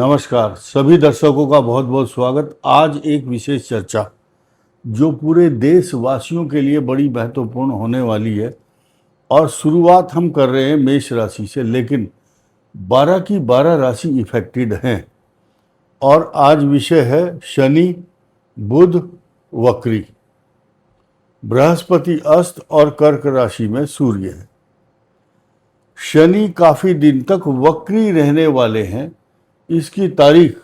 नमस्कार सभी दर्शकों का बहुत बहुत स्वागत। आज एक विशेष चर्चा जो पूरे देशवासियों के लिए बड़ी महत्वपूर्ण होने वाली है और शुरुआत हम कर रहे हैं मेष राशि से, लेकिन 12 की 12 राशि इफेक्टेड हैं। और आज विषय है शनि बुध वक्री, बृहस्पति अस्त और कर्क राशि में सूर्य है। शनि काफी दिन तक वक्री रहने वाले हैं। इसकी तारीख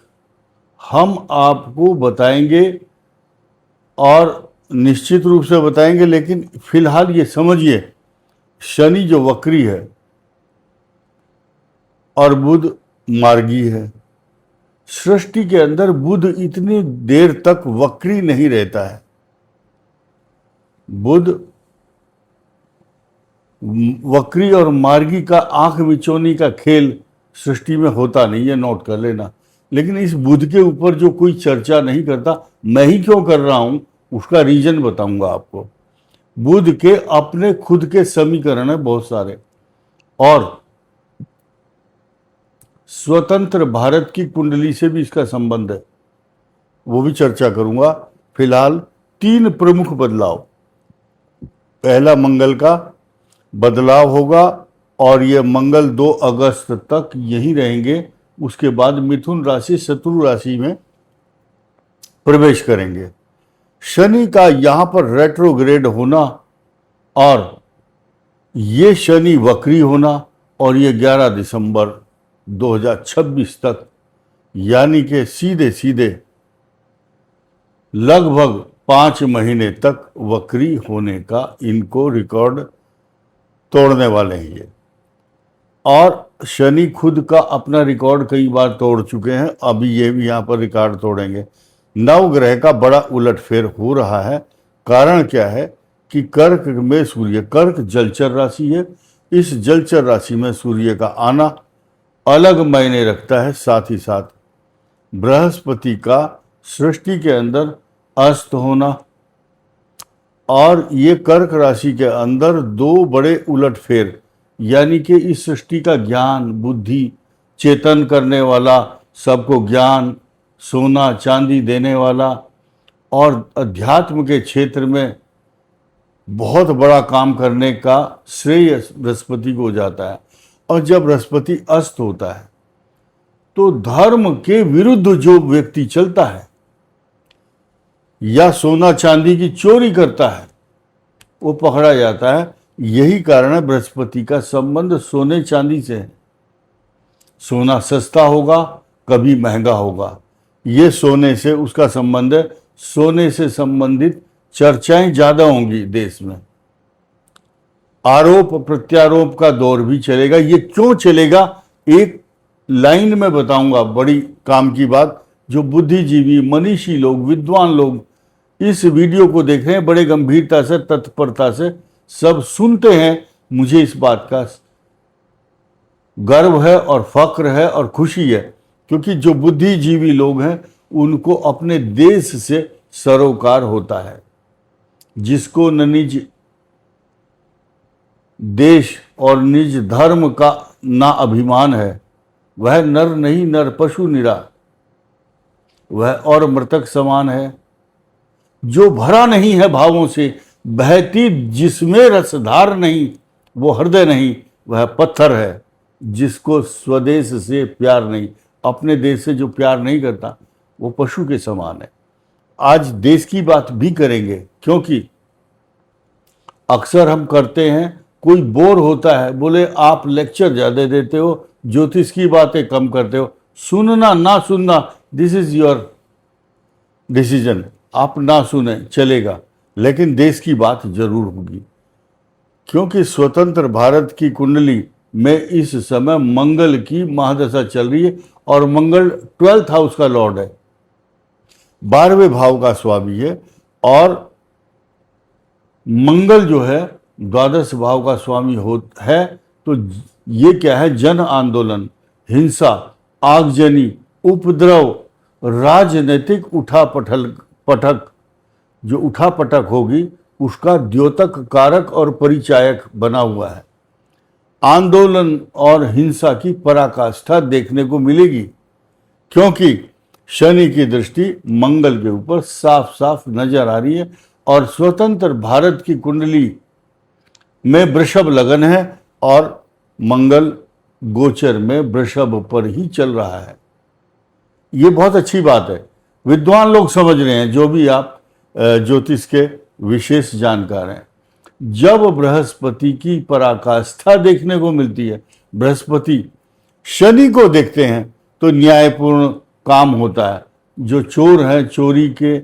हम आपको बताएंगे और निश्चित रूप से बताएंगे, लेकिन फिलहाल ये समझिए शनि जो वक्री है और बुध मार्गी है। सृष्टि के अंदर बुध इतनी देर तक वक्री नहीं रहता है। बुध वक्री और मार्गी का आंख मिचौनी का खेल सृष्टि में होता नहीं है, नोट कर लेना। लेकिन इस बुध के ऊपर जो कोई चर्चा नहीं करता, मैं ही क्यों कर रहा हूं उसका रीजन बताऊंगा आपको। बुध के अपने खुद के समीकरण है बहुत सारे, और स्वतंत्र भारत की कुंडली से भी इसका संबंध है, वो भी चर्चा करूंगा। फिलहाल 3 प्रमुख बदलाव। पहला मंगल का बदलाव होगा और ये मंगल 2 अगस्त तक यही रहेंगे। उसके बाद मिथुन राशि शत्रु राशि में प्रवेश करेंगे। शनि का यहाँ पर रेट्रोग्रेड होना और ये शनि वक्री होना और ये 11 दिसंबर 2026 तक, यानी कि सीधे सीधे लगभग 5 महीने तक वक्री होने का इनको रिकॉर्ड तोड़ने वाले हैं ये। और शनि खुद का अपना रिकॉर्ड कई बार तोड़ चुके हैं, अभी ये भी यहाँ पर रिकॉर्ड तोड़ेंगे। नवग्रह का बड़ा उलटफेर हो रहा है। कारण क्या है कि कर्क में सूर्य, कर्क जलचर राशि है, इस जलचर राशि में सूर्य का आना अलग मायने रखता है। साथ ही साथ बृहस्पति का सृष्टि के अंदर अस्त होना और ये कर्क राशि के अंदर 2 बड़े उलटफेर, यानी कि इस सृष्टि का ज्ञान, बुद्धि, चेतन करने वाला, सबको ज्ञान, सोना चांदी देने वाला और अध्यात्म के क्षेत्र में बहुत बड़ा काम करने का श्रेय बृहस्पति को जाता है। और जब बृहस्पति अस्त होता है तो धर्म के विरुद्ध जो व्यक्ति चलता है या सोना चांदी की चोरी करता है वो पकड़ा जाता है। यही कारण है बृहस्पति का संबंध सोने चांदी से है। सोना सस्ता होगा, कभी महंगा होगा, ये सोने से उसका संबंध है। सोने से संबंधित चर्चाएं ज्यादा होंगी देश में। आरोप प्रत्यारोप का दौर भी चलेगा। ये क्यों चलेगा एक लाइन में बताऊंगा, बड़ी काम की बात। जो बुद्धिजीवी, मनीषी लोग, विद्वान लोग इस वीडियो को देख रहे हैं, बड़े गंभीरता से, तत्परता से सब सुनते हैं। मुझे इस बात का गर्व है और फक्र है और खुशी है, क्योंकि जो बुद्धिजीवी लोग हैं उनको अपने देश से सरोकार होता है। जिसको न निज देश और निज धर्म का ना अभिमान है, वह नर नहीं नर पशु निरा, वह और मृतक समान है। जो भरा नहीं है भावों से, बहती जिसमें रसधार नहीं, वो हृदय नहीं, वह पत्थर है। जिसको स्वदेश से प्यार नहीं, अपने देश से जो प्यार नहीं करता, वो पशु के समान है। आज देश की बात भी करेंगे, क्योंकि अक्सर हम करते हैं, कोई बोर होता है, बोले आप लेक्चर ज़्यादा देते हो, ज्योतिष की बातें कम करते हो। सुनना ना सुनना, दिस इज योर डिसीजन। आप ना सुने चलेगा, लेकिन देश की बात जरूर होगी, क्योंकि स्वतंत्र भारत की कुंडली में इस समय मंगल की महादशा चल रही है और मंगल 12th हाउस का लॉर्ड है, 12वें भाव का स्वामी है। और मंगल जो है 12th भाव का स्वामी है। तो ये क्या है? जन आंदोलन, हिंसा, आगजनी, उपद्रव, राजनीतिक पटक जो उठापटक होगी उसका द्योतक कारक और परिचायक बना हुआ है। आंदोलन और हिंसा की पराकाष्ठा देखने को मिलेगी। क्योंकि शनि की दृष्टि मंगल के ऊपर साफ साफ नजर आ रही है और स्वतंत्र भारत की कुंडली में वृषभ लगन है और मंगल गोचर में वृषभ पर ही चल रहा है। ये बहुत अच्छी बात है। विद्वान लोग समझ रहे हैं, जो भी आप ज्योतिष के विशेष जानकार हैं, जब बृहस्पति की पराकाष्ठा देखने को मिलती है, बृहस्पति शनि को देखते हैं, तो न्यायपूर्ण काम होता है। जो चोर हैं, चोरी के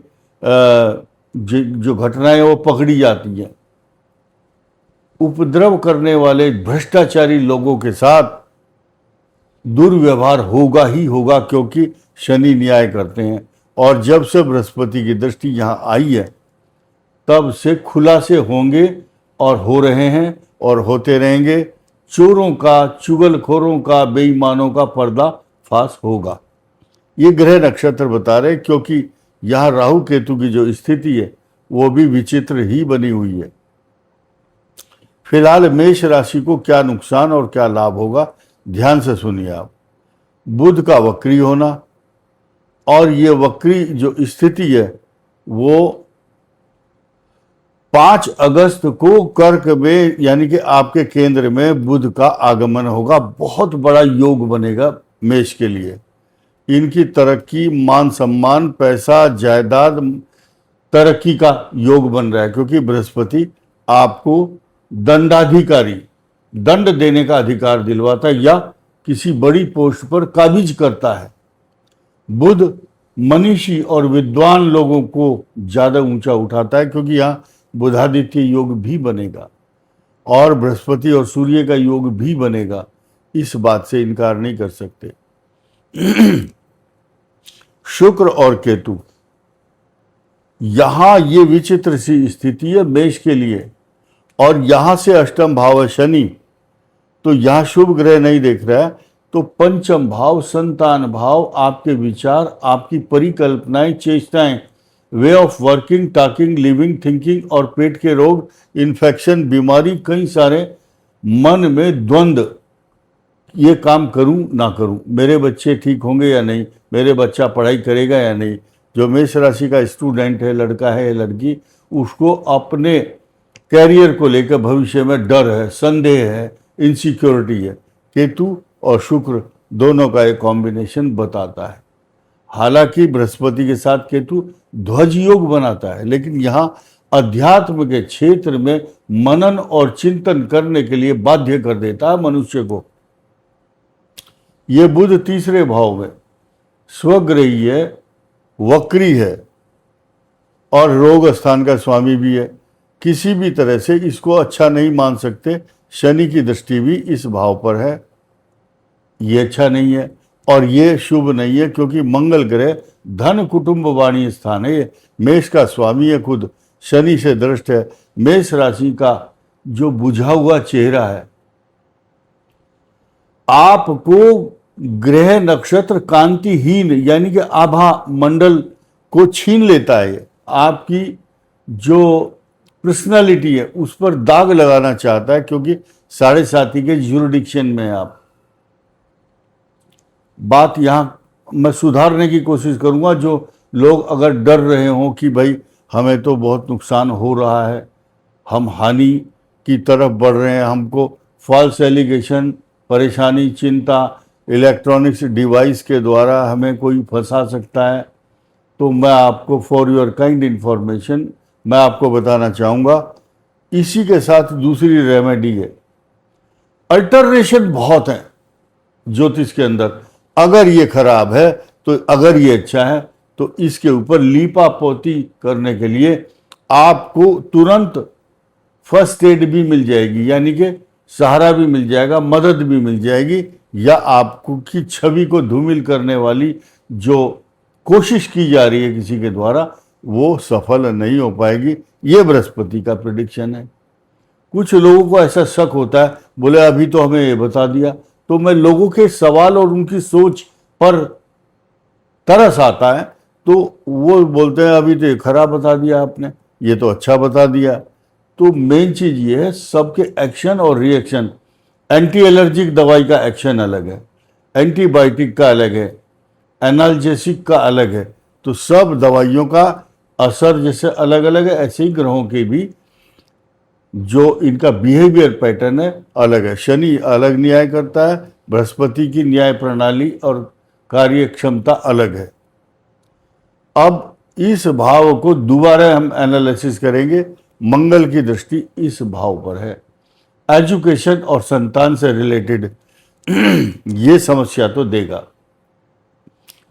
जो घटनाएं वो पकड़ी जाती हैं। उपद्रव करने वाले भ्रष्टाचारी लोगों के साथ दुर्व्यवहार होगा ही होगा, क्योंकि शनि न्याय करते हैं। और जब से बृहस्पति की दृष्टि यहाँ आई है, तब से खुलासे होंगे और हो रहे हैं और होते रहेंगे। चोरों का, चुगलखोरों का, बेईमानों का पर्दाफाश होगा। ये ग्रह नक्षत्र बता रहे, क्योंकि यहाँ राहु केतु की जो स्थिति है वो भी विचित्र ही बनी हुई है। फिलहाल मेष राशि को क्या नुकसान और क्या लाभ होगा, ध्यान से सुनिए आप। बुध का वक्री होना, और ये वक्री जो स्थिति है वो 5 अगस्त को कर्क में, यानी कि आपके केंद्र में बुध का आगमन होगा। बहुत बड़ा योग बनेगा मेष के लिए। इनकी तरक्की, मान सम्मान, पैसा, जायदाद, तरक्की का योग बन रहा है, क्योंकि बृहस्पति आपको दंडाधिकारी, दंड देने का अधिकार दिलवाता है या किसी बड़ी पोस्ट पर काबिज करता है। बुध मनीषी और विद्वान लोगों को ज्यादा ऊंचा उठाता है, क्योंकि यहाँ बुधादित्य योग भी बनेगा और बृहस्पति और सूर्य का योग भी बनेगा। इस बात से इनकार नहीं कर सकते। शुक्र और केतु, यहां ये विचित्र सी स्थिति है मेष के लिए, और यहां से अष्टम भाव है शनि, तो यहां शुभ ग्रह नहीं देख रहा है। तो पंचम भाव, संतान भाव, आपके विचार, आपकी परिकल्पनाएं, चेष्टाएं, way of working, talking, living, thinking, और पेट के रोग, इन्फेक्शन, बीमारी, कई सारे मन में द्वंद्व, ये काम करूं ना करूं, मेरे बच्चे ठीक होंगे या नहीं, मेरे बच्चा पढ़ाई करेगा या नहीं। जो मेष राशि का स्टूडेंट है, लड़का है या लड़की, उसको अपने कैरियर को लेकर भविष्य में डर है, संदेह है, इनसिक्योरिटी है। केतु और शुक्र दोनों का एक कॉम्बिनेशन बताता है। हालांकि बृहस्पति के साथ केतु ध्वज योग बनाता है, लेकिन यहाँ अध्यात्म के क्षेत्र में मनन और चिंतन करने के लिए बाध्य कर देता है मनुष्य को। ये बुध तीसरे भाव में स्वग्रही है, वक्री है और रोग स्थान का स्वामी भी है। किसी भी तरह से इसको अच्छा नहीं मान सकते। शनि की दृष्टि भी इस भाव पर है, ये अच्छा नहीं है और ये शुभ नहीं है, क्योंकि मंगल ग्रह धन कुटुंब वाणी स्थान है। मेष का स्वामी है, खुद शनि से दृष्ट है। मेष राशि का जो बुझा हुआ चेहरा है, आपको ग्रह नक्षत्र कांतिहीन यानी कि आभा मंडल को छीन लेता है। आपकी जो पर्सनालिटी है उस पर दाग लगाना चाहता है, क्योंकि 7.5 के ज्यूरिडिक्शन में आप। बात यहाँ मैं सुधारने की कोशिश करूँगा। जो लोग अगर डर रहे हों कि भाई हमें तो बहुत नुकसान हो रहा है, हम हानि की तरफ बढ़ रहे हैं, हमको फॉल्स एलिगेशन, परेशानी, चिंता, इलेक्ट्रॉनिक्स डिवाइस के द्वारा हमें कोई फंसा सकता है, तो मैं आपको फॉर योर काइंड इंफॉर्मेशन मैं आपको बताना चाहूँगा। इसी के साथ दूसरी रेमेडी है। अल्टरनेशन बहुत है ज्योतिष के अंदर। अगर ये खराब है तो अगर ये अच्छा है, तो इसके ऊपर लीपापोती करने के लिए आपको तुरंत फर्स्ट एड भी मिल जाएगी, यानी कि सहारा भी मिल जाएगा, मदद भी मिल जाएगी, या आपको की छवि को धूमिल करने वाली जो कोशिश की जा रही है किसी के द्वारा, वो सफल नहीं हो पाएगी। ये बृहस्पति का प्रेडिक्शन है। कुछ लोगों को ऐसा शक होता है, बोले अभी तो हमें ये बता दिया, तो मैं लोगों के सवाल और उनकी सोच पर तरस आता है, तो वो बोलते हैं अभी तो ये खराब बता दिया आपने, ये तो अच्छा बता दिया। तो मेन चीज ये है, सबके एक्शन और रिएक्शन। एंटी एलर्जिक दवाई का एक्शन अलग है, एंटीबायोटिक का अलग है, एनाल्जेसिक का अलग है। तो सब दवाइयों का असर जैसे अलग अलग है, ऐसे ही ग्रहों के भी जो इनका बिहेवियर पैटर्न है अलग है। शनि अलग न्याय करता है, बृहस्पति की न्याय प्रणाली और कार्य क्षमता अलग है। अब इस भाव को दोबारा हम एनालिसिस करेंगे। मंगल की दृष्टि इस भाव पर है, एजुकेशन और संतान से रिलेटेड ये समस्या तो देगा।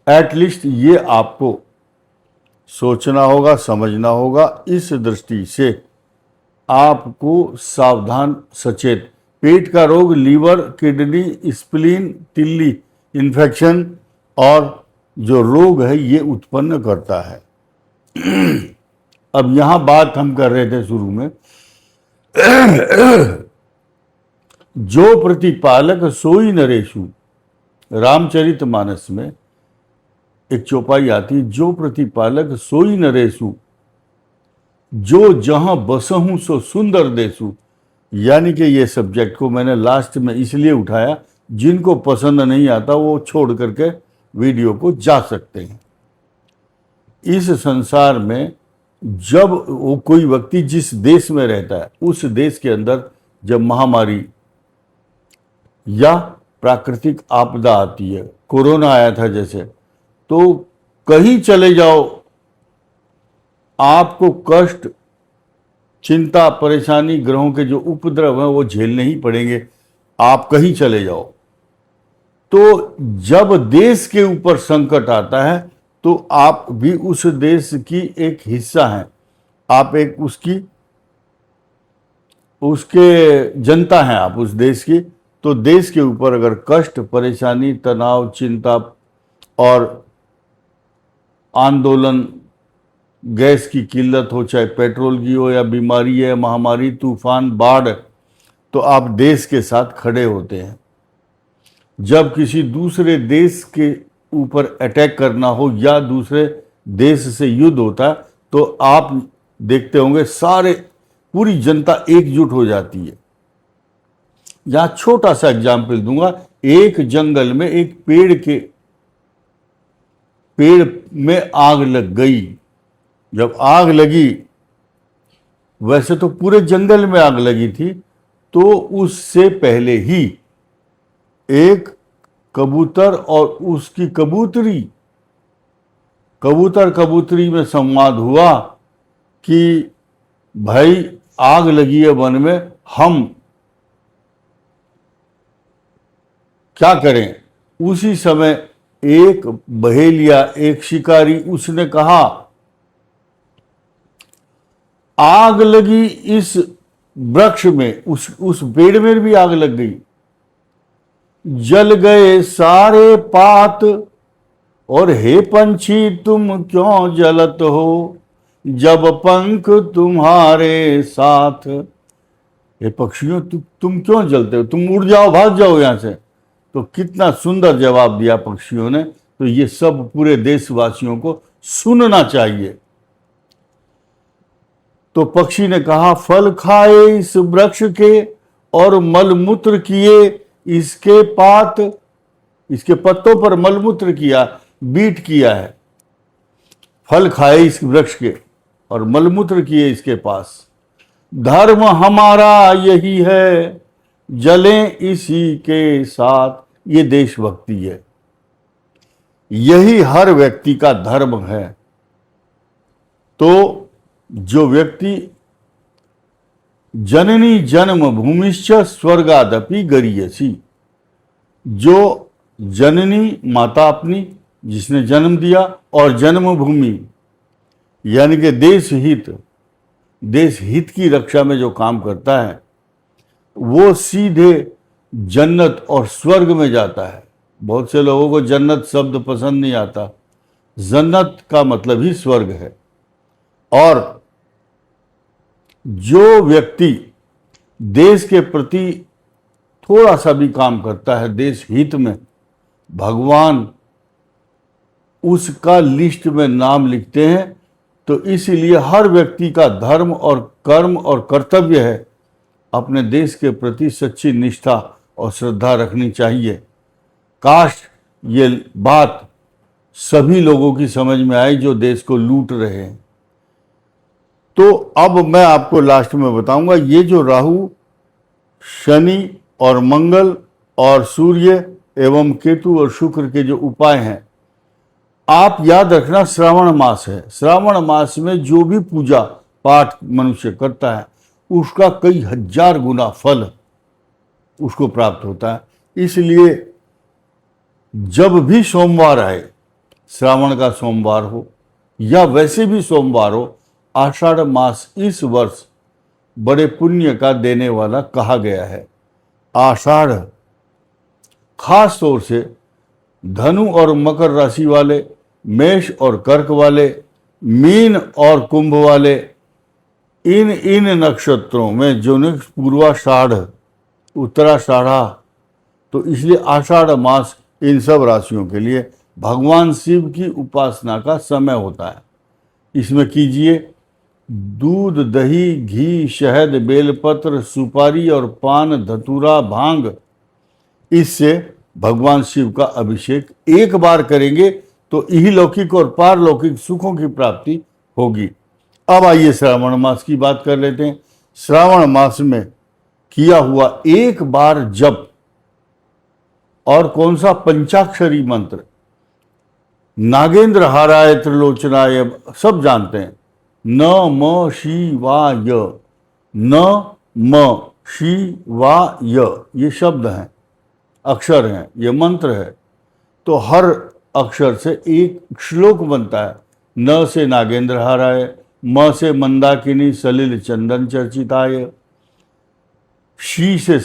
एटलीस्ट ये आपको सोचना होगा, समझना होगा। इस दृष्टि से आपको सावधान, सचेत, पेट का रोग, लीवर, किडनी, स्प्लीन, तिल्ली इन्फेक्शन और जो रोग है ये उत्पन्न करता है। अब यहां बात हम कर रहे थे शुरू में, जो प्रतिपालक सोई नरेशु, रामचरितमानस में एक चौपाई आती, जो प्रतिपालक सोई नरेशु, जो जहां बसहूं सो सुंदर देसु। यानी कि ये सब्जेक्ट को मैंने लास्ट में इसलिए उठाया, जिनको पसंद नहीं आता वो छोड़ करके वीडियो को जा सकते हैं। इस संसार में जब वो कोई व्यक्ति जिस देश में रहता है उस देश के अंदर जब महामारी या प्राकृतिक आपदा आती है, कोरोना आया था जैसे, तो कहीं चले जाओ आपको कष्ट, चिंता, परेशानी, ग्रहों के जो उपद्रव हैं वो झेलने ही पड़ेंगे। आप कहीं चले जाओ, तो जब देश के ऊपर संकट आता है तो आप भी उस देश की एक हिस्सा हैं, आप एक उसके जनता हैं, आप उस देश की। तो देश के ऊपर अगर कष्ट, परेशानी, तनाव, चिंता और आंदोलन, गैस की किल्लत हो, चाहे पेट्रोल की हो, या बीमारी है, महामारी, तूफान, बाढ़, तो आप देश के साथ खड़े होते हैं। जब किसी दूसरे देश के ऊपर अटैक करना हो या दूसरे देश से युद्ध होता है तो आप देखते होंगे पूरी जनता एकजुट हो जाती है। यहां छोटा सा एग्जाम्पल दूंगा। एक जंगल में एक पेड़ में आग लग गई। जब आग लगी, वैसे तो पूरे जंगल में आग लगी थी, तो उससे पहले ही एक कबूतर और उसकी कबूतरी में संवाद हुआ कि भाई आग लगी है वन में, हम क्या करें। उसी समय एक बहेलिया, एक शिकारी, उसने कहा आग लगी इस वृक्ष में, उस पेड़ में भी आग लग गई, जल गए सारे पात, और हे पंछी तुम क्यों जलत हो, जब पंख तुम्हारे साथ। हे पक्षियों तुम क्यों जलते हो, तुम उड़ जाओ, भाग जाओ यहां से। तो कितना सुंदर जवाब दिया पक्षियों ने। तो ये सब पूरे देशवासियों को सुनना चाहिए। तो पक्षी ने कहा फल खाए इस वृक्ष के और मलमूत्र किए इसके पात, इसके पत्तों पर मलमूत्र किया, बीट किया है। फल खाए इस वृक्ष के और मलमूत्र किए इसके पास। धर्म हमारा यही है, जलें इसी के साथ। ये देशभक्ति है, यही हर व्यक्ति का धर्म है। तो जो व्यक्ति जननी जन्म भूमिश्च स्वर्गादपि गरीयसी, जो जननी माता अपनी जिसने जन्म दिया और जन्मभूमि यानी कि देश हित की रक्षा में जो काम करता है वो सीधे जन्नत और स्वर्ग में जाता है। बहुत से लोगों को जन्नत शब्द पसंद नहीं आता। जन्नत का मतलब ही स्वर्ग है। और जो व्यक्ति देश के प्रति थोड़ा सा भी काम करता है देश हित में, भगवान उसका लिस्ट में नाम लिखते हैं। तो इसलिए हर व्यक्ति का धर्म और कर्म और कर्तव्य है अपने देश के प्रति सच्ची निष्ठा और श्रद्धा रखनी चाहिए। काश ये बात सभी लोगों की समझ में आई जो देश को लूट रहे हैं। तो अब मैं आपको लास्ट में बताऊंगा, ये जो राहु, शनि और मंगल और सूर्य एवं केतु और शुक्र के जो उपाय हैं, आप याद रखना श्रावण मास है, श्रावण मास में जो भी पूजा पाठ मनुष्य करता है उसका कई हजार गुना फल उसको प्राप्त होता है। इसलिए जब भी सोमवार आए, श्रावण का सोमवार हो या वैसे भी सोमवार हो, आषाढ़ मास इस वर्ष बड़े पुण्य का देने वाला कहा गया है। आषाढ़ खास तौर से धनु और मकर राशि वाले, मेष और कर्क वाले, मीन और कुंभ वाले, इन नक्षत्रों में जो पूर्वाषाढ़, उत्तराषाढ़ा, तो इसलिए आषाढ़ मास इन सब राशियों के लिए भगवान शिव की उपासना का समय होता है। इसमें कीजिए दूध, दही, घी, शहद, बेलपत्र, सुपारी और पान, धतूरा, भांग, इससे भगवान शिव का अभिषेक एक बार करेंगे तो इहलौकिक और पारलौकिक सुखों की प्राप्ति होगी। अब आइए श्रावण मास की बात कर लेते हैं। श्रावण मास में किया हुआ एक बार जप और कौन सा पंचाक्षरी मंत्र, नागेंद्र हाराय त्रिलोचनाय, सब जानते हैं, न म शिवाय, न म शिवाय, ये शब्द हैं, अक्षर हैं, ये मंत्र है। तो हर अक्षर से एक श्लोक बनता है। न से नागेंद्र हाराय, म से मंदाकिनी सलिल चंदन चर्चिताय, शी से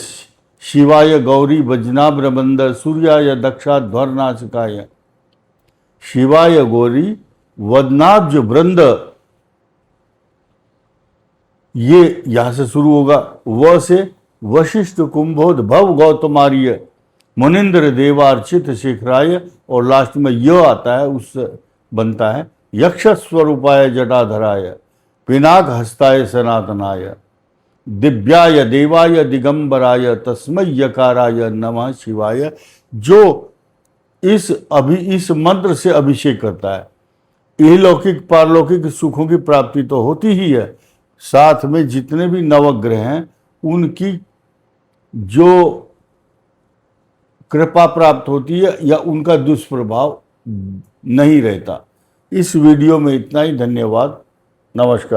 शिवाय गौरी वज्नाभ्र बंदर सूर्याय दक्षाध्वरनाशकाय, शिवाय गौरी वदनाब्ज वृंद, ये यहां से शुरू होगा। व से वशिष्ठ कुंभोद भव गौतमार्य मुनिंद्र देवार्चित शिखराय, और लास्ट में य आता है, उससे बनता है यक्ष स्वरूपाय जटाधराय, पिनाक हस्ताय सनातनाय, दिव्याय देवाय दिगंबराय तस्मै यकाराय नमः शिवाय। जो इस मंत्र से अभिषेक करता है, इहलौकिक पारलौकिक सुखों की प्राप्ति तो होती ही है, साथ में जितने भी नवग्रह हैं उनकी जो कृपा प्राप्त होती है या उनका दुष्प्रभाव नहीं रहता। इस वीडियो में इतना ही। धन्यवाद, नमस्कार।